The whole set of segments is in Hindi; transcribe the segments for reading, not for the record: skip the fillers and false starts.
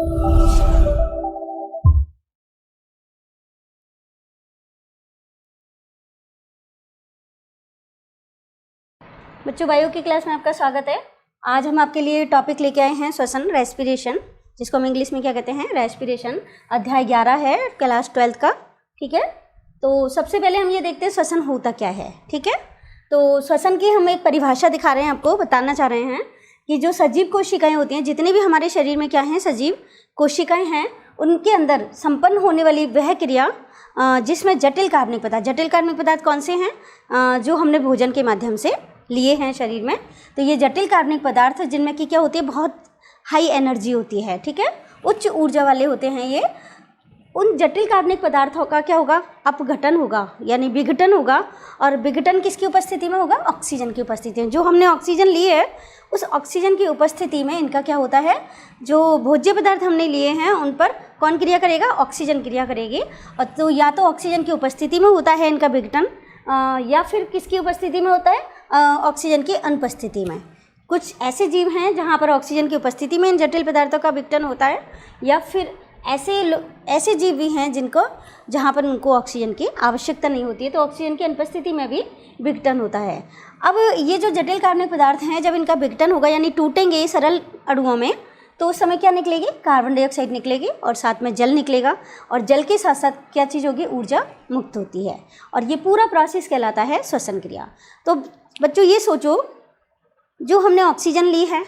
बच्चों, बायो की क्लास में आपका स्वागत है। आज हम आपके लिए टॉपिक लेके आए हैं श्वसन, रेस्पिरेशन, जिसको हम इंग्लिश में क्या कहते हैं, रेस्पिरेशन। अध्याय 11 है क्लास 12 का। ठीक है, तो सबसे पहले हम ये देखते हैं श्वसन होता क्या है। ठीक है, तो श्वसन की हम एक परिभाषा दिखा रहे हैं, आपको बताना चाह रहे हैं कि जो सजीव कोशिकाएं होती हैं, जितने भी हमारे शरीर में क्या हैं, सजीव कोशिकाएं हैं, उनके अंदर संपन्न होने वाली वह क्रिया जिसमें जटिल कार्बनिक पदार्थ कौन से हैं, जो हमने भोजन के माध्यम से लिए हैं शरीर में। तो ये जटिल कार्बनिक पदार्थ जिनमें कि क्या होती है, बहुत हाई एनर्जी होती है। ठीक है, उच्च ऊर्जा वाले होते हैं ये। उन जटिल कार्बनिक पदार्थों का क्या होगा, अपघटन होगा, यानी विघटन होगा। और विघटन किसकी उपस्थिति में होगा, ऑक्सीजन की उपस्थिति में। जो हमने ऑक्सीजन लिए है, उस ऑक्सीजन की उपस्थिति में इनका क्या होता है, जो भोज्य पदार्थ हमने लिए हैं उन पर कौन क्रिया करेगा, ऑक्सीजन क्रिया करेगी। और तो या तो ऑक्सीजन की उपस्थिति में होता है इनका विघटन, या फिर किसकी उपस्थिति में होता है, ऑक्सीजन की अनुपस्थिति में। कुछ ऐसे जीव हैं जहाँ पर ऑक्सीजन की उपस्थिति में इन जटिल पदार्थों का विघटन होता है, या फिर ऐसे जीव भी हैं जिनको जहाँ पर उनको ऑक्सीजन की आवश्यकता नहीं होती है, तो ऑक्सीजन की अनुपस्थिति में भी विघटन होता है। अब ये जो जटिल कार्बनिक पदार्थ हैं, जब इनका विघटन होगा यानी टूटेंगे सरल अणुओं में, तो उस समय क्या निकलेगी, कार्बन डाइऑक्साइड निकलेगी और साथ में जल निकलेगा। और जल के साथ साथ क्या चीज़ होगी, ऊर्जा मुक्त होती है। और ये पूरा प्रोसेस कहलाता है श्वसन क्रिया। तो बच्चों ये सोचो, जो हमने ऑक्सीजन ली है,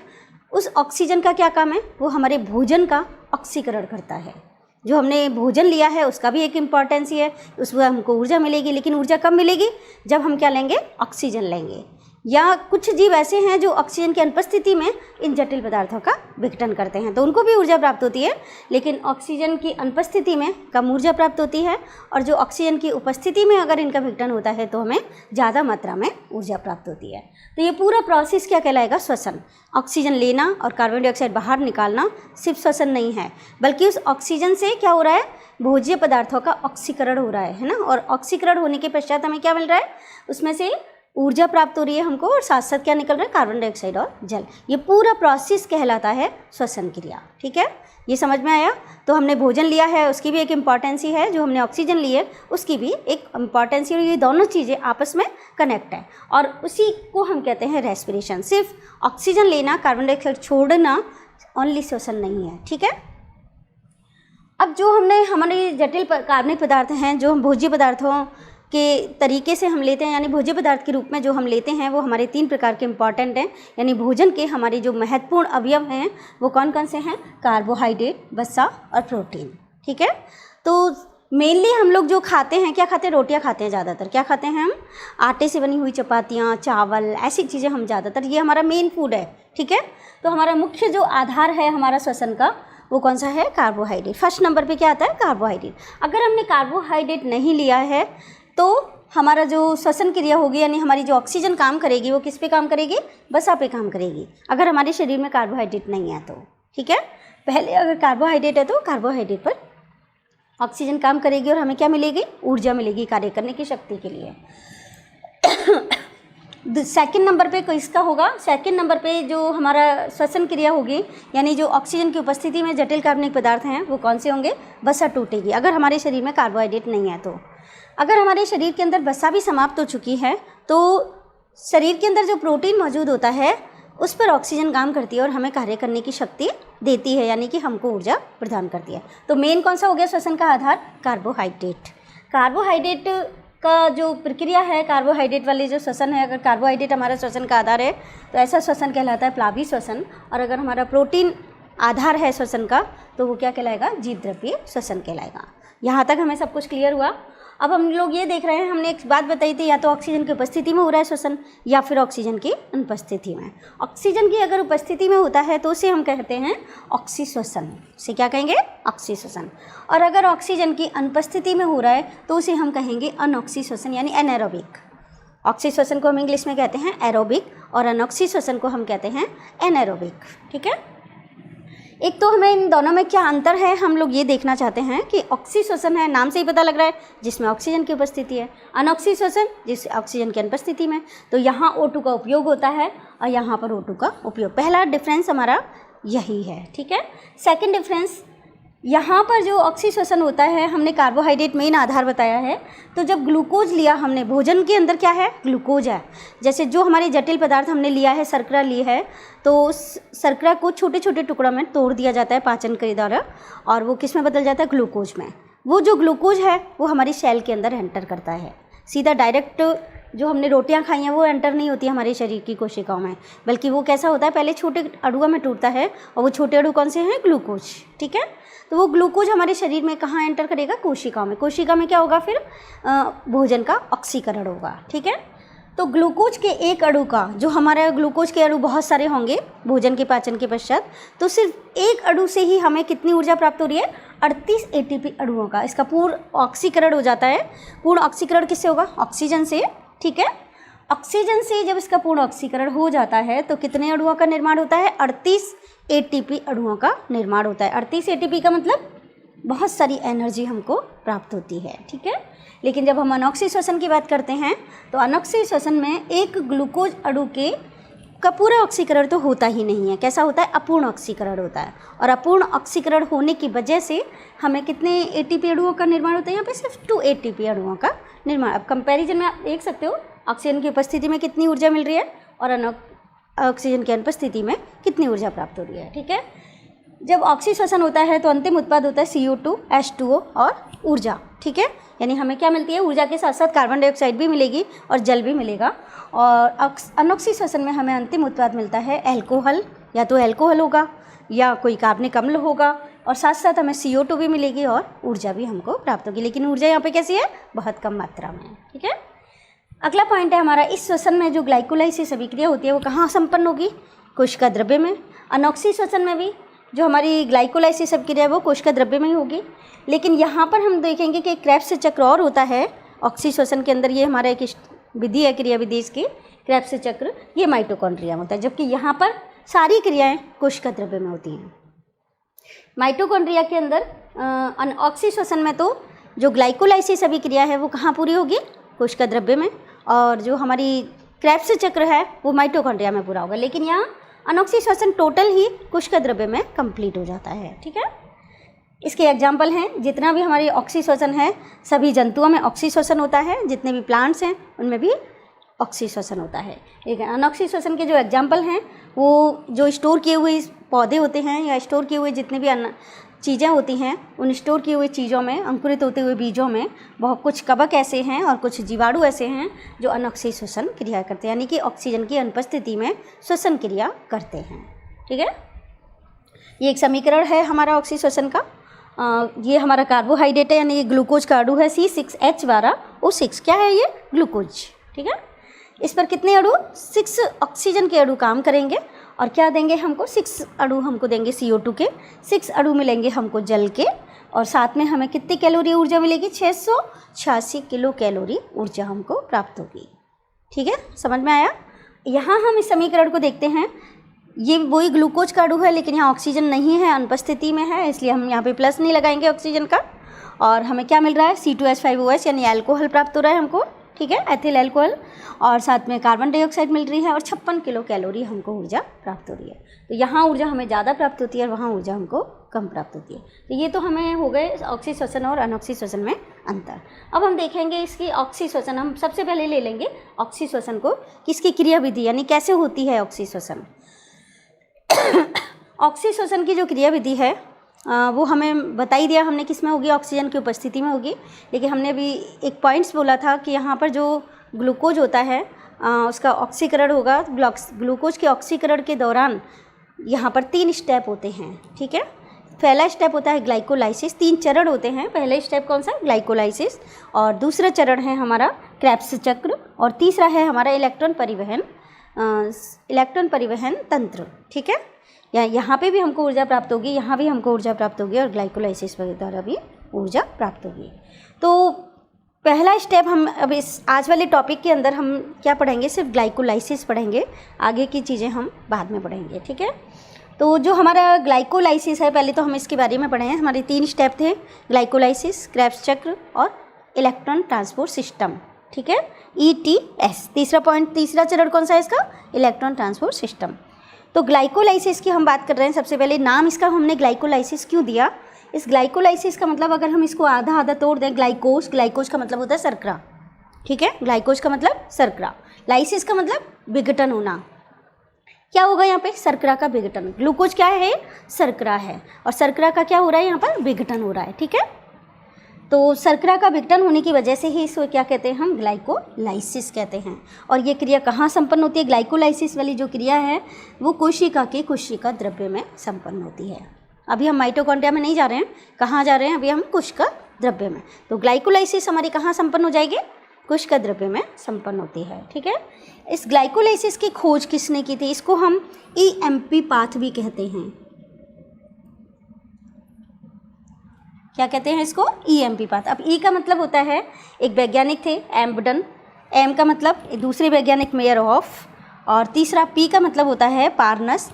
उस ऑक्सीजन का क्या काम है, वो हमारे भोजन का ऑक्सीकरण करता है। जो हमने भोजन लिया है उसका भी एक इम्पॉर्टेंस ही है, उसमें हमको ऊर्जा मिलेगी। लेकिन ऊर्जा कब मिलेगी, जब हम क्या लेंगे, ऑक्सीजन लेंगे। या कुछ जीव ऐसे हैं जो ऑक्सीजन की अनुपस्थिति में इन जटिल पदार्थों का विघटन करते हैं, तो उनको भी ऊर्जा प्राप्त होती है। लेकिन ऑक्सीजन की अनुपस्थिति में कम ऊर्जा प्राप्त होती है, और जो ऑक्सीजन की उपस्थिति में अगर इनका विघटन होता है तो हमें ज़्यादा मात्रा में ऊर्जा प्राप्त होती है। तो ये पूरा प्रोसेस क्या कहलाएगा, श्वसन। ऑक्सीजन लेना और कार्बन डाइऑक्साइड बाहर निकालना सिर्फ श्वसन नहीं है, बल्कि उस ऑक्सीजन से क्या हो रहा है, भोज्य पदार्थों का ऑक्सीकरण हो रहा है ना। और ऑक्सीकरण होने के पश्चात हमें क्या मिल रहा है, उसमें से ऊर्जा प्राप्त हो रही है हमको, और साथ साथ क्या निकल रहा है, कार्बन डाइऑक्साइड और जल। ये पूरा प्रोसेस कहलाता है श्वसन क्रिया। ठीक है, ये समझ में आया। तो हमने भोजन लिया है, उसकी भी एक इम्पॉर्टेंस ही है, जो हमने ऑक्सीजन ली है उसकी भी एक इम्पॉर्टेंस ही है। ये दोनों चीज़ें आपस में कनेक्ट है, और उसी को हम कहते हैं रेस्पिरेशन। सिर्फ ऑक्सीजन लेना, कार्बन डाइऑक्साइड छोड़ना ओनली श्वसन नहीं है। ठीक है, अब जो हमने हमारे जटिल कार्बनिक पदार्थ हैं, जो हम भोज्य पदार्थों के तरीके से हम लेते हैं, यानी भोज्य पदार्थ के रूप में जो हम लेते हैं, वो हमारे 3 प्रकार के इम्पॉर्टेंट हैं। यानी भोजन के हमारे जो महत्वपूर्ण अवयव हैं वो कौन कौन से हैं, कार्बोहाइड्रेट, वसा और प्रोटीन। ठीक है, तो मेनली हम लोग जो खाते हैं, क्या खाते हैं, रोटियां खाते हैं ज़्यादातर। क्या खाते हैं हम, आटे से बनी हुई चपातियाँ, चावल, ऐसी चीज़ें हम ज़्यादातर, ये हमारा मेन फूड है। ठीक है, तो हमारा मुख्य जो आधार है हमारा श्वसन का, वो कौन सा है, कार्बोहाइड्रेट। फर्स्ट नंबर पे क्या आता है, कार्बोहाइड्रेट। अगर हमने कार्बोहाइड्रेट नहीं लिया है तो हमारा जो श्वसन क्रिया होगी, यानी हमारी जो ऑक्सीजन काम करेगी, वो किस पे काम करेगी, वसा पे काम करेगी, अगर हमारे शरीर में कार्बोहाइड्रेट नहीं है तो। ठीक है, पहले अगर कार्बोहाइड्रेट है तो कार्बोहाइड्रेट पर ऑक्सीजन काम करेगी और हमें क्या मिलेगी, ऊर्जा मिलेगी कार्य करने की शक्ति के लिए। सेकंड नंबर पे किसका होगा, सेकंड नंबर पे जो हमारा श्वसन क्रिया होगी, यानी जो ऑक्सीजन की उपस्थिति में जटिल कार्बनिक पदार्थ हैं, वो कौन से होंगे, वसा टूटेगी, अगर हमारे शरीर में कार्बोहाइड्रेट नहीं है तो। अगर हमारे शरीर के अंदर वसा भी समाप्त हो चुकी है, तो शरीर के अंदर जो प्रोटीन मौजूद होता है उस पर ऑक्सीजन काम करती है और हमें कार्य करने की शक्ति देती है, यानी कि हमको ऊर्जा प्रदान करती है। तो मेन कौन सा हो गया श्वसन का आधार, कार्बोहाइड्रेट। कार्बोहाइड्रेट का जो प्रक्रिया है, कार्बोहाइड्रेट वाले जो श्वसन है, अगर कार्बोहाइड्रेट हमारा श्वसन का आधार है तो ऐसा श्वसन कहलाता है प्लावी श्वसन। और अगर हमारा प्रोटीन आधार है श्वसन का, तो वो क्या कहलाएगा, जीव द्रव्य श्वसन कहलाएगा। यहाँ तक हमें सब कुछ क्लियर हुआ। अब हम लोग ये देख रहे हैं, हमने एक बात बताई थी, या तो ऑक्सीजन की उपस्थिति में हो रहा है श्वसन, या फिर ऑक्सीजन की अनुपस्थिति में। ऑक्सीजन की अगर उपस्थिति में होता है तो उसे हम कहते हैं ऑक्सीश्वसन, से क्या कहेंगे, ऑक्सीश्वसन। और अगर ऑक्सीजन की अनुपस्थिति में हो रहा है तो उसे हम कहेंगे अनऑक्सीश्वसन, यानी एनारोबिक। ऑक्सीश्वसन को हम इंग्लिश में कहते हैं एरोबिक, और अनऑक्सीश्वसन को हम कहते हैं एनारोबिक। ठीक है, एक तो हमें इन दोनों में क्या अंतर है हम लोग ये देखना चाहते हैं कि ऑक्सी श्वसन है, नाम से ही पता लग रहा है, जिसमें ऑक्सीजन की उपस्थिति है। अनऑक्सी श्वसन जिस ऑक्सीजन की अनुपस्थिति में, तो यहाँ O2 का उपयोग होता है और यहाँ पर O2 का उपयोग। पहला डिफरेंस हमारा यही है, ठीक है। सेकंड डिफरेंस, यहाँ पर जो ऑक्सी श्वसन होता है, हमने कार्बोहाइड्रेट मेन आधार बताया है, तो जब ग्लूकोज लिया हमने, भोजन के अंदर क्या है, ग्लूकोज है। जैसे जो हमारे जटिल पदार्थ हमने लिया है, शर्करा ली है, तो उस शर्करा को छोटे छोटे टुकड़ों में तोड़ दिया जाता है पाचन के द्वारा, और वो किस में बदल जाता है, ग्लूकोज में। वो जो ग्लूकोज है वो हमारी सेल के अंदर एंटर करता है, सीधा डायरेक्ट जो हमने रोटियां खाई हैं वो एंटर नहीं होती हमारे शरीर की कोशिकाओं में, बल्कि वो कैसा होता है, पहले छोटे अणुओं में टूटता है, और वो छोटे अणु कौन से हैं, ग्लूकोज, ठीक है। तो वो ग्लूकोज हमारे शरीर में कहाँ एंटर करेगा, कोशिका में। कोशिका में क्या होगा फिर, भोजन का ऑक्सीकरण होगा, ठीक है। तो ग्लूकोज के एक अणु का, जो हमारे ग्लूकोज के अणु बहुत सारे होंगे भोजन के पाचन के पश्चात, तो सिर्फ एक अणु से ही हमें कितनी ऊर्जा प्राप्त हो रही है, 38 ATP अणुओं का इसका पूर्ण ऑक्सीकरण हो जाता है। पूर्ण ऑक्सीकरण किससे होगा, ऑक्सीजन से, ठीक है। ऑक्सीजन से जब इसका पूर्ण ऑक्सीकरण हो जाता है तो कितने अणुओं का निर्माण होता है, 38 ATP अणुओं का निर्माण होता है। 38 ATP का मतलब बहुत सारी एनर्जी हमको प्राप्त होती है, ठीक है। लेकिन जब हम अनॉक्सी श्वसन की बात करते हैं तो अनॉक्सी श्वसन में एक ग्लूकोज अणु के का पूरा ऑक्सीकरण तो होता ही नहीं है। कैसा होता है, अपूर्ण ऑक्सीकरण होता है, और अपूर्ण ऑक्सीकरण होने की वजह से हमें कितने ATP अणुओं का निर्माण होता है, यहाँ पे सिर्फ 2 ATP अणुओं का निर्माण। अब कंपैरिजन में आप देख सकते हो ऑक्सीजन की उपस्थिति में कितनी ऊर्जा मिल रही है और ऑक्सीजन की अनुपस्थिति में कितनी ऊर्जा प्राप्त हो रही है, ठीक है। जब ऑक्सी श्वसन होता है तो अंतिम उत्पाद होता है CO2, H2O और ऊर्जा, ठीक है। यानी हमें क्या मिलती है, ऊर्जा के साथ साथ कार्बन डाइऑक्साइड भी मिलेगी और जल भी मिलेगा। और अनॉक्सी श्वसन में हमें अंतिम उत्पाद मिलता है एल्कोहल, या तो एल्कोहल होगा या कोई कार्बनिक अम्ल होगा, और साथ साथ हमें CO2 भी मिलेगी और ऊर्जा भी हमको प्राप्त होगी। लेकिन ऊर्जा यहाँ पे कैसी है, बहुत कम मात्रा में, ठीक है। अगला पॉइंट है हमारा, इस श्वसन में जो ग्लाइकोलाइसिस अभिक्रिया होती है वो कहाँ संपन्न होगी, कोशिका द्रव्य में। अनॉक्सी श्वसन में भी जो हमारी ग्लाइकोलाइसिस अभिक्रिया है वो कोशिका द्रव्य में ही होगी। लेकिन यहाँ पर हम देखेंगे कि क्रेब्स चक्र और होता है ऑक्सी श्वसन के अंदर, ये हमारा एक विधि है, क्रिया विधि इसकी, क्रेब्स चक्र, ये माइटोकॉन्ड्रिया में होता है, जबकि यहाँ पर सारी क्रियाएँ कोशिका द्रव्य में होती हैं। माइटोकॉन्ड्रिया के अंदर अनऑक्सी श्वसन में तो जो ग्लाइकोलाइसिस अभिक्रिया है वो कहाँ पूरी होगी, कोशिका द्रव्य में, और जो हमारी क्रेब्स चक्र है वो माइटोकॉन्ड्रिया में पूरा होगा। लेकिन यहाँ अनॉक्सी श्वसन टोटल ही कोशिका द्रव्य में कंप्लीट हो जाता है, ठीक है। इसके एग्जाम्पल हैं, जितना भी हमारी ऑक्सी श्वसन है, सभी जंतुओं में ऑक्सी श्वसन होता है, जितने भी प्लांट्स हैं उनमें भी ऑक्सी श्वसन होता है। लेकिन अनॉक्सी श्वसन के जो एग्जाम्पल हैं वो जो स्टोर किए हुए पौधे होते हैं या स्टोर किए हुए जितने भी चीज़ें होती हैं, उन स्टोर किए हुए चीज़ों में, अंकुरित होते हुए बीजों में बहुत कुछ कवक ऐसे हैं और कुछ जीवाणु ऐसे हैं जो अनॉक्सी श्वसन क्रिया करते हैं, यानी कि ऑक्सीजन की अनुपस्थिति में श्वसन क्रिया करते हैं, ठीक है। ये एक समीकरण है हमारा ऑक्सी श्वसन का। ये हमारा कार्बोहाइड्रेट है, यानी ये ग्लूकोज का अणु है C6H12O6। क्या है ये, ग्लूकोज, ठीक है। इस पर कितने अणु, 6 ऑक्सीजन के अणु काम करेंगे, और क्या देंगे हमको, 6 अणु हमको देंगे CO2 के, 6 अणु मिलेंगे हमको जल के, और साथ में हमें कितनी कैलोरी ऊर्जा मिलेगी, 686 किलो कैलोरी ऊर्जा हमको प्राप्त होगी, ठीक है। समझ में आया। यहाँ हम इस समीकरण को देखते हैं, ये वही ग्लूकोज का अणु है, लेकिन यहाँ ऑक्सीजन नहीं है, अनुपस्थिति में है, इसलिए हम यहाँ पे प्लस नहीं लगाएंगे ऑक्सीजन का। और हमें क्या मिल रहा है, C2H5OH यानी एल्कोहल प्राप्त हो रहा है हमको, ठीक है, एथिल एल्कोहल, और साथ में कार्बन डाइऑक्साइड मिल रही है, और 56 किलो कैलोरी हमको ऊर्जा प्राप्त हो रही है। तो यहाँ ऊर्जा हमें ज़्यादा प्राप्त होती है और वहाँ ऊर्जा हमको कम प्राप्त होती है। तो ये तो हमें हो गए ऑक्सी श्वसन और अनॉक्सी श्वसन में अंतर। अब हम देखेंगे इसकी ऑक्सी श्वसन, हम सबसे पहले ले लेंगे ऑक्सी श्वसन को, किसकी क्रिया विधि, यानी कैसे होती है ऑक्सी श्वसन। ऑक्सी श्वसन की जो क्रिया विधि है वो हमें बता ही दिया हमने, किस में होगी, ऑक्सीजन की उपस्थिति में होगी। लेकिन हमने अभी एक पॉइंट्स बोला था कि यहाँ पर जो ग्लूकोज होता है उसका ऑक्सीकरण होगा, ग्लूकोज के ऑक्सीकरण के दौरान यहाँ पर 3 स्टेप होते हैं, ठीक है। पहला स्टेप होता है ग्लाइकोलाइसिस, 3 चरण होते हैं। पहला स्टेप कौन सा, ग्लाइकोलाइसिस, और दूसरा चरण है हमारा क्रेब्स चक्र, और तीसरा है हमारा इलेक्ट्रॉन परिवहन तंत्र, ठीक है। यहाँ पे भी हमको ऊर्जा प्राप्त होगी, यहाँ भी हमको ऊर्जा प्राप्त होगी, और ग्लाइकोलाइसिस के द्वारा भी ऊर्जा प्राप्त होगी। तो पहला स्टेप हम अब इस आज वाले टॉपिक के अंदर हम क्या पढ़ेंगे, सिर्फ ग्लाइकोलाइसिस पढ़ेंगे, आगे की चीज़ें हम बाद में पढ़ेंगे, ठीक है। तो जो हमारा ग्लाइकोलाइसिस है, पहले तो हम इसके बारे में पढ़े हैं। हमारे 3 स्टेप थे, ग्लाइकोलाइसिस, क्रेब्स चक्र और इलेक्ट्रॉन ट्रांसपोर्ट सिस्टम, ठीक है, ETS। तीसरा चरण कौन सा है इसका? Electron transport system. तो ग्लाइकोलाइसिस की हम बात कर रहे हैं। सबसे पहले नाम इसका हमने ग्लाइकोलाइसिस क्यों दिया? इस ग्लाइकोलाइसिस का मतलब अगर हम इसको आधा आधा तोड़ दें, ग्लाइकोज का मतलब होता है शर्करा, ठीक है, ग्लाइकोज का मतलब शर्करा, लाइसिस का मतलब विघटन होना। क्या होगा यहाँ पे? शर्करा का विघटन। ग्लूकोज क्या है? शर्करा है, और शर्करा का क्या हो रहा है यहाँ पर? विघटन हो रहा है, ठीक है। तो शर्करा का विघटन होने की वजह से ही इसको क्या कहते हैं? हम ग्लाइकोलाइसिस कहते हैं। और ये क्रिया कहाँ संपन्न होती है? ग्लाइकोलाइसिस वाली जो क्रिया है वो कोशिका के कोशिका द्रव्य में संपन्न होती है। अभी हम माइटोकॉन्ड्रिया में नहीं जा रहे हैं, कहाँ जा रहे हैं? अभी हम कोशिका द्रव्य में। तो ग्लाइकोलाइसिस हमारी कहाँ संपन्न हो जाएगी? कोशिका द्रव्य में संपन्न होती है, ठीक है। इस ग्लाइकोलाइसिस की खोज किसने की थी? इसको हम EMP पाथ भी कहते हैं। क्या कहते हैं इसको? EMP path. अब E का मतलब होता है, एक वैज्ञानिक थे एम्बडन, M का मतलब दूसरे वैज्ञानिक मेयर ऑफ, और तीसरा P का मतलब होता है पार्नस।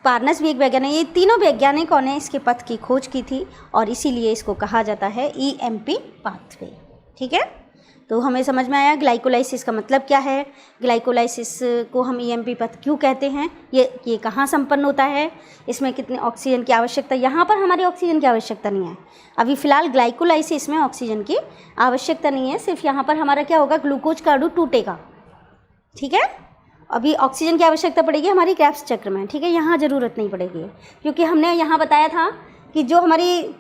पार्नस भी एक वैज्ञानिक। ये तीनों वैज्ञानिकों ने इसके पथ की खोज की थी और इसीलिए इसको कहा जाता है EMP पाथवे, ठीक है। तो हमें समझ में आया ग्लाइकोलाइसिस का मतलब क्या है, ग्लाइकोलाइसिस को हम EMP पथ क्यों कहते हैं, ये कहाँ संपन्न होता है, इसमें कितने ऑक्सीजन की आवश्यकता। यहाँ पर हमारी ऑक्सीजन की आवश्यकता नहीं है अभी फ़िलहाल, ग्लाइकोलाइसिस में ऑक्सीजन की आवश्यकता नहीं है। सिर्फ यहाँ पर हमारा क्या होगा? ग्लूकोज का अणु टूटेगा, ठीक है। अभी ऑक्सीजन की आवश्यकता पड़ेगी हमारी क्रेब्स चक्र में, ठीक है, यहाँ ज़रूरत नहीं पड़ेगी, क्योंकि हमने यहाँ बताया था कि जो हमारी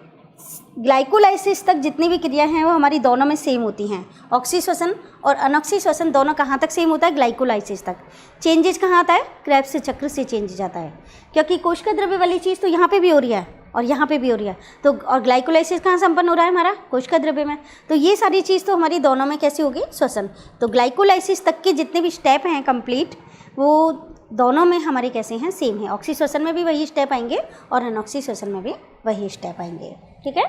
ग्लाइकोलाइसिस तक जितनी भी क्रिया हैं वो हमारी दोनों में सेम होती हैं। ऑक्सीश्वसन और अनऑक्सीश्वसन दोनों कहाँ तक सेम होता है? ग्लाइकोलाइसिस तक। चेंजेस कहाँ आता है? क्रेब्स चक्र से चेंज जाता है, क्योंकि कोशिका द्रव्य वाली चीज़ तो यहाँ पे भी हो रही है और यहाँ पे भी हो रही है। तो और ग्लाइकोलाइसिस कहाँ संपन्न हो रहा है? हमारा कोशिका द्रव्य में। तो ये सारी चीज़ तो हमारी दोनों में कैसी होगी? श्वसन। तो ग्लाइकोलाइसिस तक के जितने भी स्टेप हैं कंप्लीट, वो दोनों में हमारे कैसे हैं? सेम है। ऑक्सीश्वसन में भी वही स्टेप आएंगे और अनऑक्सीश्वसन में भी वही स्टेप आएंगे, ठीक है।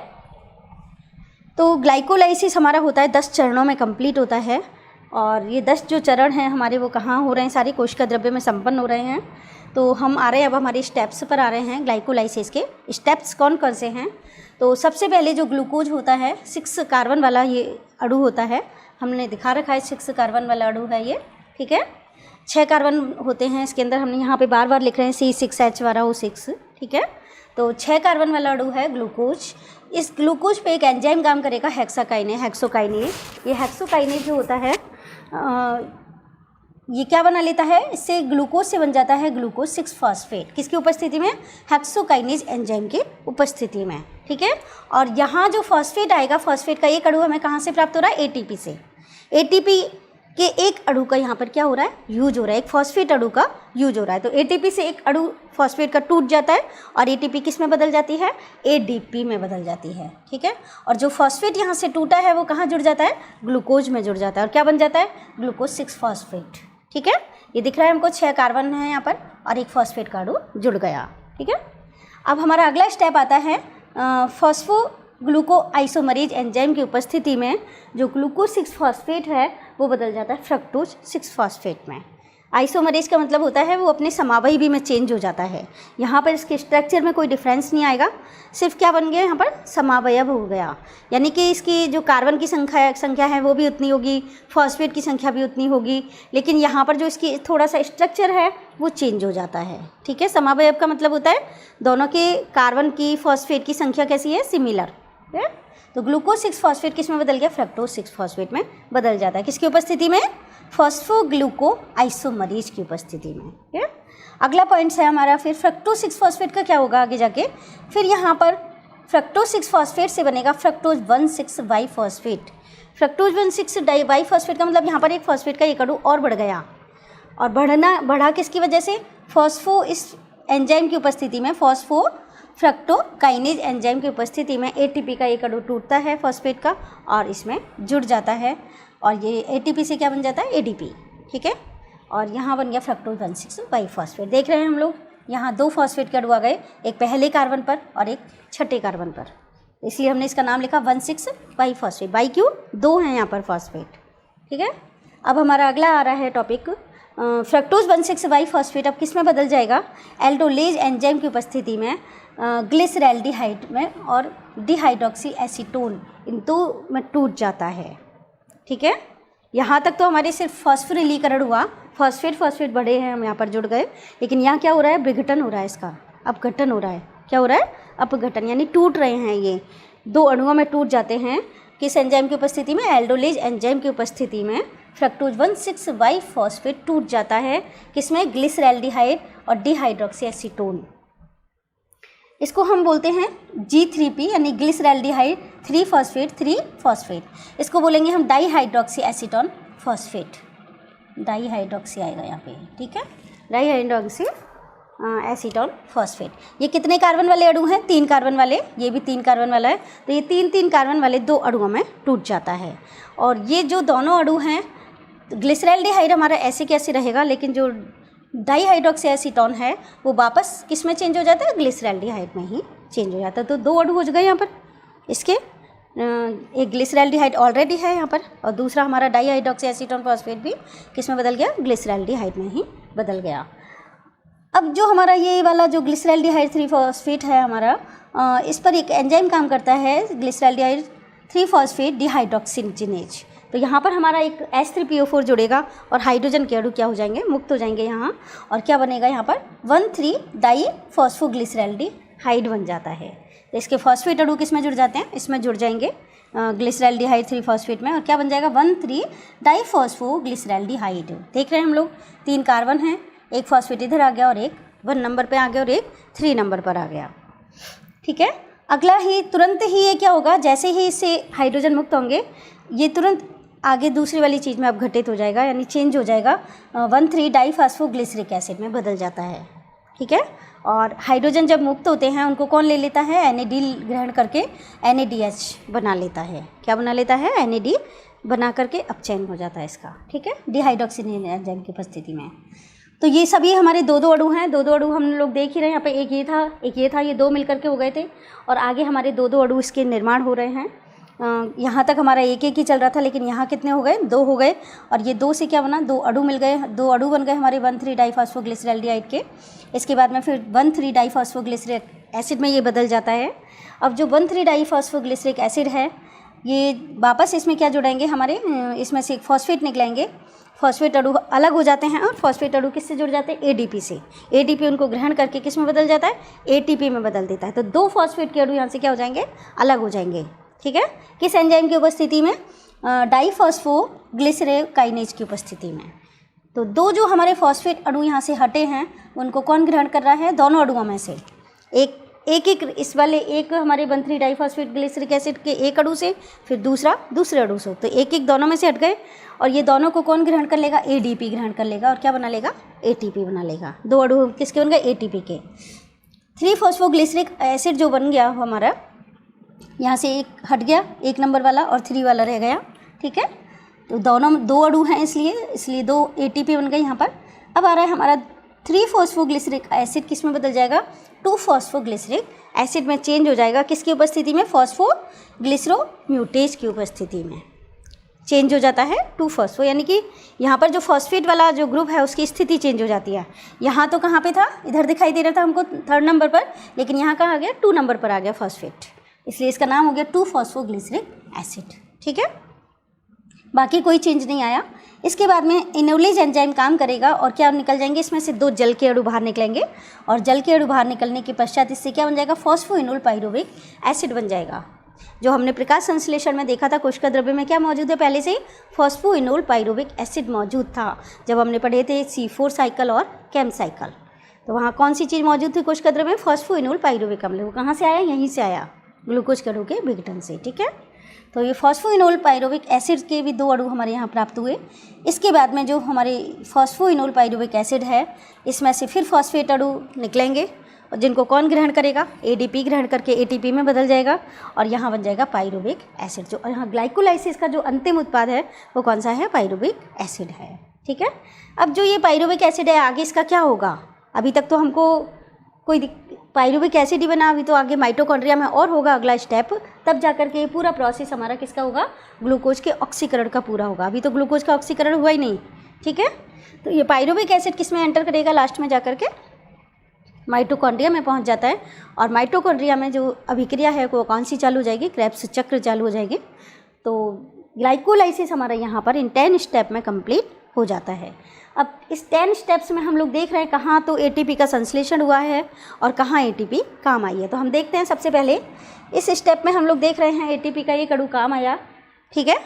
तो ग्लाइकोलाइसिस हमारा होता है 10 चरणों में कंप्लीट होता है, और ये 10 जो चरण हैं हमारे वो कहाँ हो रहे हैं? सारे कोशिका द्रव्य में संपन्न हो रहे हैं। तो हम आ रहे हैं अब हमारे स्टेप्स पर आ रहे हैं। ग्लाइकोलाइसिस के स्टेप्स कौन कौन से हैं? तो सबसे पहले जो ग्लूकोज होता है 6 कार्बन वाला ये अणु होता है, हमने दिखा रखा है 6 कार्बन वाला अणु है ये, ठीक है। 6 कार्बन होते हैं इसके अंदर, हमने यहाँ पे बार बार लिख रहे हैं C6H12O6, ठीक है। तो 6 कार्बन वाला अणु है ग्लूकोज। इस ग्लूकोज पे एक एंजाइम काम करेगा हेक्सोकाइनेज। ये हेक्सोकाइनेज जो होता है ये क्या बना लेता है? इससे ग्लूकोज से बन जाता है ग्लूकोज 6 फॉस्फेट। किसकी उपस्थिति में? हेक्सोकाइनेज एंजाइम की उपस्थिति में, ठीक है। और यहाँ जो फॉस्फेट आएगा, फॉस्फेट का एक अणु हमें कहाँ से प्राप्त हो रहा है? ATP से। ATP के एक अणु का यहाँ पर क्या हो रहा है? यूज हो रहा है, एक फॉस्फेट अणु का यूज हो रहा है। तो ATP से एक अणु फॉस्फेट का टूट जाता है और ATP किस में बदल जाती है? ADP में बदल जाती है, ठीक है। और जो फॉस्फेट यहाँ से टूटा है वो कहाँ जुड़ जाता है? ग्लूकोज में जुड़ जाता है, और क्या बन जाता है? ग्लूकोज 6 फॉस्फेट, ठीक है। ये दिख रहा है हमको 6 कार्बन है यहाँ पर और एक फॉस्फेट का अणु जुड़ गया, ठीक है। अब हमारा अगला स्टेप आता है फॉस्फोग्लूकोआइसोमरेज एंजाइम की उपस्थिति में जो ग्लूकोज 6 फॉस्फेट है वो बदल जाता है फ्रक्टोज 6 फॉस्फेट में। आइसोमरेज का मतलब होता है वो अपने समावयवी में चेंज हो जाता है। यहाँ पर इसके स्ट्रक्चर में कोई डिफरेंस नहीं आएगा, सिर्फ क्या बन गया? यहाँ पर समावयव हो गया, यानी कि इसकी जो कार्बन की संख्या है वो भी उतनी होगी, फॉस्फेट की संख्या भी उतनी होगी, लेकिन यहाँ पर जो इसकी थोड़ा सा स्ट्रक्चर है वो चेंज हो जाता है, ठीक है। समावयव का मतलब होता है दोनों के कार्बन की फॉस्फेट की संख्या कैसी है? सिमिलर है। तो ग्लूकोज 6 फॉस्फेट किस में बदल गया? फ्रक्टोज 6 फॉस्फेट में बदल जाता है। किसकी उपस्थिति में? फॉस्फोग्लूकोआइसोमरेज की उपस्थिति में, ठीक है। अगला पॉइंट है हमारा फिर फ्रक्टोज 6 फॉस्फेट का क्या होगा आगे जाके? फिर यहाँ पर फ्रक्टोज 6 फॉस्फेट से बनेगा फ्रक्टोज 1,6 बाईफॉस्फेट। फ्रक्टोज 1,6 बाईफॉस्फेट का मतलब यहाँ पर एक फॉस्फेट का एक अणु और बढ़ गया, और बढ़ा किसकी वजह से? फॉस्फो इस एंजाइम की उपस्थिति में, फॉस्फो फ्रक्टोकाइनेज एंजाइम की उपस्थिति में ATP का एक अणु टूटता है फॉस्फेट का और इसमें जुड़ जाता है, और ये ATP से क्या बन जाता है? ADP, ठीक है। और यहाँ बन गया फ्रक्टोज 1,6 बाईफॉस्फेट। देख रहे हैं हम लोग यहाँ 2 फॉस्फेट के अणु आ गए, एक पहले कार्बन पर और एक छठे कार्बन पर, इसलिए हमने इसका नाम लिखा 1,6 बाईफॉस्फेट। बाई क्यों? 2 हैं यहाँ पर फॉस्फेट, ठीक है। अब हमारा अगला आ रहा है टॉपिक फ्रक्टोज 1,6 फॉस्फेट अब किस में बदल जाएगा, एल्डोलेज एंजाइम की उपस्थिति में ग्लिसरैल्डिहाइड में और डिहाइड्रोक्सी एसीटोन इन दो में टूट जाता है। ठीक है, यहाँ तक तो हमारे सिर्फ फॉस्फोरिलीकरण हुआ, फॉस्फेट बढ़े हैं, हम यहाँ पर जुड़ गए, लेकिन यहाँ क्या हो रहा है, विघटन हो रहा है, इसका अपघटन हो रहा है। क्या हो रहा है, अपघटन, यानी टूट रहे हैं, ये दो अणुओं में टूट जाते हैं। किस एंजाइम की उपस्थिति में, एल्डोलेज एंजाइम की उपस्थिति में फ्रक्टोज 1,6 फॉस्फेट टूट जाता है, किसमें, ग्लिसरैल्डिहाइड और डिहाइड्रोक्सी एसीटोन। इसको हम बोलते हैं G3P यानी ग्लिसरैल्डिहाइड 3 फॉस्फेट। इसको बोलेंगे हम डाईहाइड्रोक्सी एसीटोन फॉस्फेट, डाईहाइड्रोक्सी आएगा यहाँ पे। ठीक है, डाईहाइड्रोक्सी एसीटोन फॉस्फेट। ये कितने कार्बन वाले अणु हैं, 3 कार्बन वाले, ये भी 3 कार्बन वाला है, तो ये 3 कार्बन वाले 2 अणुओं में टूट जाता है। और ये जो दोनों अणु हैं, ग्लिसरैल्डिहाइड हमारा ऐसे कैसे रहेगा, लेकिन जो डाईहाइड्रोक्सी एसीटोन है वो वापस किस में चेंज हो जाता है, ग्लिसरैल्डिहाइड में ही चेंज हो जाता है। तो 2 अणु हो गए यहाँ पर इसके, एक ग्लिसरैल्डिहाइड ऑलरेडी है यहाँ पर, और दूसरा हमारा डाईहाइड्रोक्सी एसीटोन फॉस्फेट भी किस में बदल गया, ग्लिसरैल्डिहाइड में ही बदल गया। अब जो हमारा ये वाला जो ग्लिसरैल्डिहाइड 3 फॉस्फेट है हमारा, इस पर एक एंजाइम काम करता है, ग्लिसरैल्डिहाइड 3 फॉस्फेट डिहाइड्रोक्सिनेज। तो यहाँ पर हमारा एक H3PO4 जुड़ेगा और हाइड्रोजन के अणु क्या हो जाएंगे, मुक्त हो जाएंगे यहाँ, और क्या बनेगा यहाँ पर 1,3 डाईफॉस्फोग्लिसरैल्डिहाइड बन जाता है। तो इसके फॉस्फेट अणु किस में जुड़ जाते हैं, इसमें जुड़ जाएंगे ग्लिसरैल्डिहाइड 3 फॉस्फेट में, और क्या बन जाएगा 1,3 डाईफॉस्फोग्लिसरैल्डिहाइड। देख रहे हैं हम लोग, 3 कार्बन हैं, एक फॉस्फेट इधर आ गया और एक 1 नंबर पे आ गया और एक 3 नंबर पर आ गया। ठीक है, अगला ही तुरंत ही ये क्या होगा, जैसे ही इससे हाइड्रोजन मुक्त होंगे ये तुरंत आगे दूसरी वाली चीज़ में अपघटित हो जाएगा, यानी चेंज हो जाएगा, 1,3 डाईफॉस्फोग्लिसरिक एसिड में बदल जाता है। ठीक है, और हाइड्रोजन जब मुक्त होते हैं उनको कौन ले लेता है, NAD ग्रहण करके NADH बना लेता है। क्या बना लेता है, NAD बना करके अपचयन हो जाता है इसका। ठीक है, डिहाइड्रोक्सिनेज एंजाइम की उपस्थिति में। तो ये सभी हमारे 2 अणु हैं, 2 अणु हम लोग देख ही रहे हैं यहाँ पे, एक ये था, ये 2 मिलकर के हो गए थे, और आगे हमारे 2 अणु इसके निर्माण हो रहे हैं। यहाँ तक हमारा एक ही चल रहा था, लेकिन यहाँ कितने हो गए, 2 हो गए, और ये 2 से क्या बना, 2 अणु मिल गए, 2 अणु बन गए हमारे 1,3 डाईफॉस्फोग्लिसरैल्डिहाइड के। इसके बाद में फिर 1,3 डाईफॉस्फोग्लिसरिक एसिड में ये बदल जाता है। अब जो 1,3 डाईफॉस्फोग्लिसरिक एसिड है, ये वापस इसमें क्या जुड़ेंगे, हमारे इसमें से एक फॉस्फेट निकलेंगे, फॉस्फेट अणु अलग हो जाते हैं, और फॉस्फेट अणु किससे जुड़ जाते हैं, ADP से। ADP उनको ग्रहण करके किस में बदल जाता है, ATP में बदल देता है। तो 2 फॉस्फेट के अणु यहाँ से क्या हो जाएंगे, अलग हो जाएंगे। ठीक है, किस एंजाइम की उपस्थिति में, डाईफॉस्फोग्लिसरेकाइनेज की उपस्थिति में। तो 2 जो हमारे फॉस्फेट अणु यहाँ से हटे हैं उनको कौन ग्रहण कर रहा है, दोनों अणुओं में से एक इस वाले एक हमारे 1,3 डाईफॉस्फेट ग्लिसरिक एसिड के एक अणु से, फिर दूसरे अणु से, तो एक दोनों में से हट गए, और ये दोनों को कौन ग्रहण कर लेगा, ADP ग्रहण कर लेगा, और क्या बना लेगा, ATP बना लेगा। 2 अणु किसके बन गए, ATP के। 3 फॉस्फोग्लिसरिक एसिड जो बन गया हमारा, यहाँ से एक हट गया, 1 नंबर वाला, और 3 वाला रह गया। ठीक है, तो दोनों 2 अणु हैं, इसलिए 2 ATP बन गए यहाँ पर। अब आ रहा है हमारा 3 फॉस्फोग्लिसरिक एसिड, किस में बदल जाएगा, 2 फॉस्फोग्लिसरिक एसिड में चेंज हो जाएगा, किसकी उपस्थिति में, फॉस्फोग्लिसरोम्यूटेज की उपस्थिति में चेंज हो जाता है 2 फॉस्फो, यानी कि यहाँ पर जो फॉस्फेट वाला जो ग्रुप है उसकी स्थिति चेंज हो जाती है। यहाँ तो कहाँ पे था, इधर दिखाई दे रहा था हमको 3rd नंबर पर, लेकिन यहाँ कहाँ आ गया, 2 नंबर पर आ गया फॉस्फेट, इसलिए इसका नाम हो गया 2 फॉस्फोग्लिसरिक एसिड। ठीक है, बाकी कोई चेंज नहीं आया। इसके बाद में इनोलेज एंजाइम काम करेगा, और क्या निकल जाएंगे, इसमें से 2 जल के अणु बाहर निकलेंगे, और जल के अणु बाहर निकलने के पश्चात इससे क्या बन जाएगा, फॉस्फोइनोल पाइरुविक एसिड बन जाएगा। जो हमने प्रकाश संश्लेषण में देखा था, कोशिका द्रव्य में क्या मौजूद है, पहले से ही फॉस्फोइनोल पाइरुविक एसिड मौजूद था, जब हमने पढ़े थे C4 साइकिल और कैम साइकिल। तो वहाँ कौन सी चीज़ मौजूद थी कोशिका द्रव्य में, फॉस्फोइनोल पाइरुविक अम्ल। वो कहाँ से आया, यहीं से आया, ग्लूकोज के अणु के विघटन से। ठीक है, तो ये फॉस्फोइनोल पाइरुविक एसिड के भी 2 अणु हमारे यहाँ प्राप्त हुए। इसके बाद में जो हमारे फॉस्फोइनोल पाइरुविक एसिड है, इसमें से फिर फॉस्फेट अणु निकलेंगे, और जिनको कौन ग्रहण करेगा, ADP ग्रहण करके ATP में बदल जाएगा, और यहाँ बन जाएगा पाइरुविक एसिड। जो यहाँ ग्लाइकोलाइसिस का जो अंतिम उत्पाद है वो कौन सा है, पाइरुविक एसिड है। ठीक है, अब जो ये पाइरुविक एसिड है, आगे इसका क्या होगा, अभी तक तो हमको कोई पाइरुविक एसिड ही बना, अभी तो आगे माइटोकॉन्ड्रिया में और होगा अगला स्टेप, तब जाकर के ये पूरा प्रोसेस हमारा किसका होगा, ग्लूकोज के ऑक्सीकरण का पूरा होगा। अभी तो ग्लूकोज का ऑक्सीकरण हुआ ही नहीं। ठीक है, तो ये पायरुविक एसिड किस में एंटर करेगा लास्ट में जाकर के, माइटोकॉन्ड्रिया में पहुंच जाता है। और माइटोकॉन्ड्रिया में जो अभिक्रिया है वो कौन सी चालू हो जाएगी, क्रेब्स चक्र चालू हो जाएगी। तो ग्लाइकोलाइसिस हमारा यहाँ पर इन 10 स्टेप में कंप्लीट हो जाता है। अब इस 10 स्टेप्स में हम लोग देख रहे हैं कहाँ तो एटीपी का संश्लेषण हुआ है और कहाँ एटीपी काम आई है। तो हम देखते हैं सबसे पहले इस स्टेप में हम लोग देख रहे हैं एटीपी का एक अणु काम आया, ठीक है।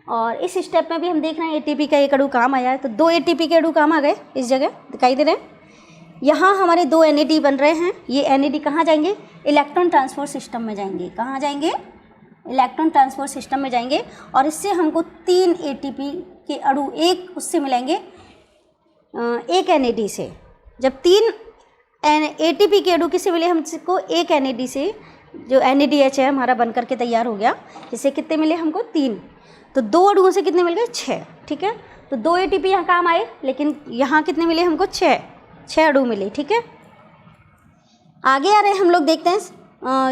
और इस स्टेप में भी हम देख रहे हैं एटीपी का एक अणु काम आया है। तो 2 एटीपी के अणु काम आ गए, इस जगह दिखाई दे रहे हैं। यहाँ हमारे 2 NAD बन रहे हैं। ये NAD कहाँ जाएंगे, इलेक्ट्रॉन ट्रांसपोर्ट सिस्टम में जाएंगे। कहाँ जाएंगे, इलेक्ट्रॉन ट्रांसपोर्ट सिस्टम में जाएंगे। और इससे हमको 3 ATP के अणु एक उससे मिलेंगे, एक NAD से। जब 3 ATP के अणु किससे मिले हमको, एक NAD से, जो NADH है हमारा बन करके तैयार हो गया। इससे कितने मिले हमको, 3। तो 2 अणुओं से कितने मिल गए, 6, ठीक है। तो 2 ATP यहाँ काम आए, लेकिन यहाँ कितने मिले हमको, 6 अणु मिले, ठीक है। आगे आ रहे हैं हम लोग देखते हैं,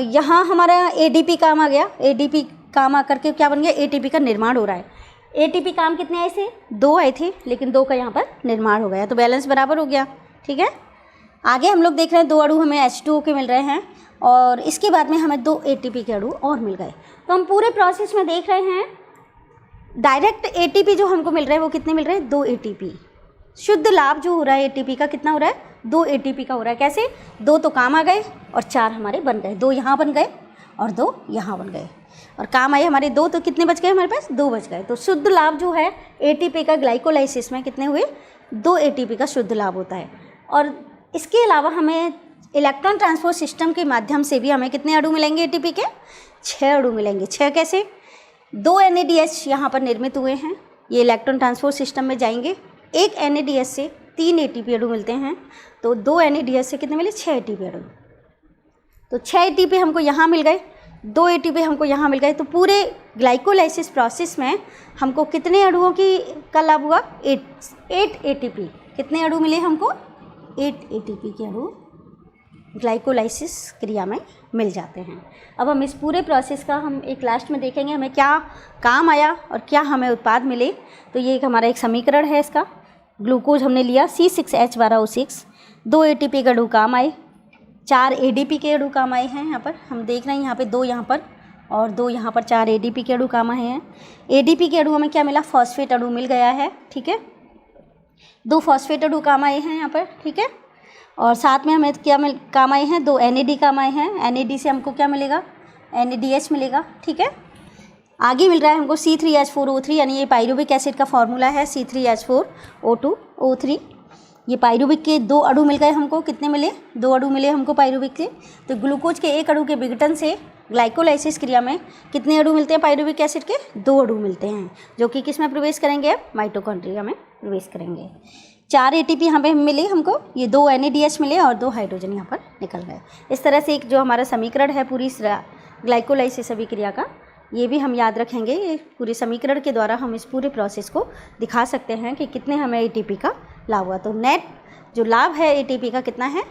यहाँ हमारा ADP काम आ गया। ADP काम आ करके क्या बन गया, ATP का निर्माण हो रहा है। ATP काम कितने आए थे, 2 आए थे, लेकिन 2 का यहाँ पर निर्माण हो गया, तो बैलेंस बराबर हो गया, ठीक है। आगे हम लोग देख रहे हैं 2 अणु हमें H2O के मिल रहे हैं और इसके बाद में हमें 2 ATP के अणु और मिल गए। तो हम पूरे प्रोसेस में देख रहे हैं डायरेक्ट ATP जो हमको मिल रहे हैं वो कितने मिल रहे हैं, 2 ATP। शुद्ध लाभ जो हो रहा है ATP का कितना हो रहा है, 2 ATP का हो रहा है। कैसे, 2 तो काम आ गए और 4 हमारे बन गए। 2 यहाँ बन गए और 2 यहाँ बन गए और काम आए हमारे 2, तो कितने बच गए हमारे पास, 2 बच गए। तो शुद्ध लाभ जो है ATP का ग्लाइकोलाइसिस में कितने हुए, 2 ATP का शुद्ध लाभ होता है। और इसके अलावा हमें इलेक्ट्रॉन ट्रांसपोर्ट सिस्टम के माध्यम से भी हमें कितने अणु मिलेंगे ATP के, 6 अणु मिलेंगे। 6 कैसे, 2 NADH यहाँ पर निर्मित हुए हैं, ये इलेक्ट्रॉन ट्रांसपोर्ट सिस्टम में जाएंगे। एक NADH से 3 ATP अणु मिलते हैं, तो 2 NADH से कितने मिले, 6 ATP अणु। तो 6 ATP हमको यहाँ मिल गए, 2 ATP हमको यहाँ मिल गए। तो पूरे ग्लाइकोलाइसिस प्रोसेस में हमको कितने अणुओं का लाभ हुआ, 8 ATP। कितने अणु मिले हमको, 8 ATP के अणु ग्लाइकोलाइसिस क्रिया में मिल जाते हैं। अब हम इस पूरे प्रोसेस का हम एक लास्ट में देखेंगे हमें क्या काम आया और क्या हमें उत्पाद मिले। तो ये एक हमारा एक समीकरण है इसका, ग्लूकोज हमने लिया C6H12O6, 2 ATP के अणु काम आए, 4 ADP के अणु काम आए हैं। यहाँ पर हम देख रहे हैं, यहाँ पे 2 यहाँ पर और 2 यहाँ पर 4 ADP के अणु काम आए हैं। ADP के अणु हमें क्या मिला, फॉस्फेट अणु मिल गया है, ठीक है। 2 फॉस्फेट अणु काम आए हैं यहाँ पर, ठीक है। और साथ में हमें क्या काम आए हैं, 2 NAD काम आए हैं। NAD से हमको क्या मिलेगा, NADH मिलेगा, ठीक है। आगे मिल रहा है हमको C3H4O3, यानी ये पायरुविक एसिड का फॉर्मूला है C3H4O2O3। ये पायरुविक के 2 अणु मिल गए हमको, कितने मिले, 2 अणु मिले हमको पायरुविक के। तो ग्लूकोज के एक अणु के विघटन से ग्लाइकोलाइसिस क्रिया में कितने अणु मिलते हैं पायरुविक एसिड के, 2 अणु मिलते हैं, जो कि किस में प्रवेश करेंगे, अब माइटोकॉन्ड्रिया में प्रवेश करेंगे। 4 ATP यहाँ पे मिले हमको, ये 2 NADH मिले और 2 हाइड्रोजन यहाँ पर निकल गए। इस तरह से एक जो हमारा समीकरण है पूरी ग्लाइकोलाइसिस अभिक्रिया का, ये भी हम याद रखेंगे। ये पूरे समीकरण के द्वारा हम इस पूरे प्रोसेस को दिखा सकते हैं कि कितने हमें ATP का लाभ हुआ। तो नेट जो लाभ है ATP का कितना है,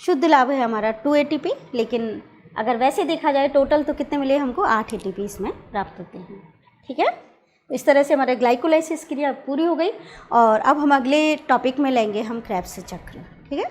शुद्ध लाभ है हमारा 2 ATP, लेकिन अगर वैसे देखा जाए टोटल तो कितने मिले हमको, 8 ATP इसमें प्राप्त होते हैं, ठीक है। इस तरह से हमारे ग्लाइकोलाइसिस क्रिया पूरी हो गई और अब हम अगले टॉपिक में लेंगे हम क्रेब्स चक्र, ठीक है।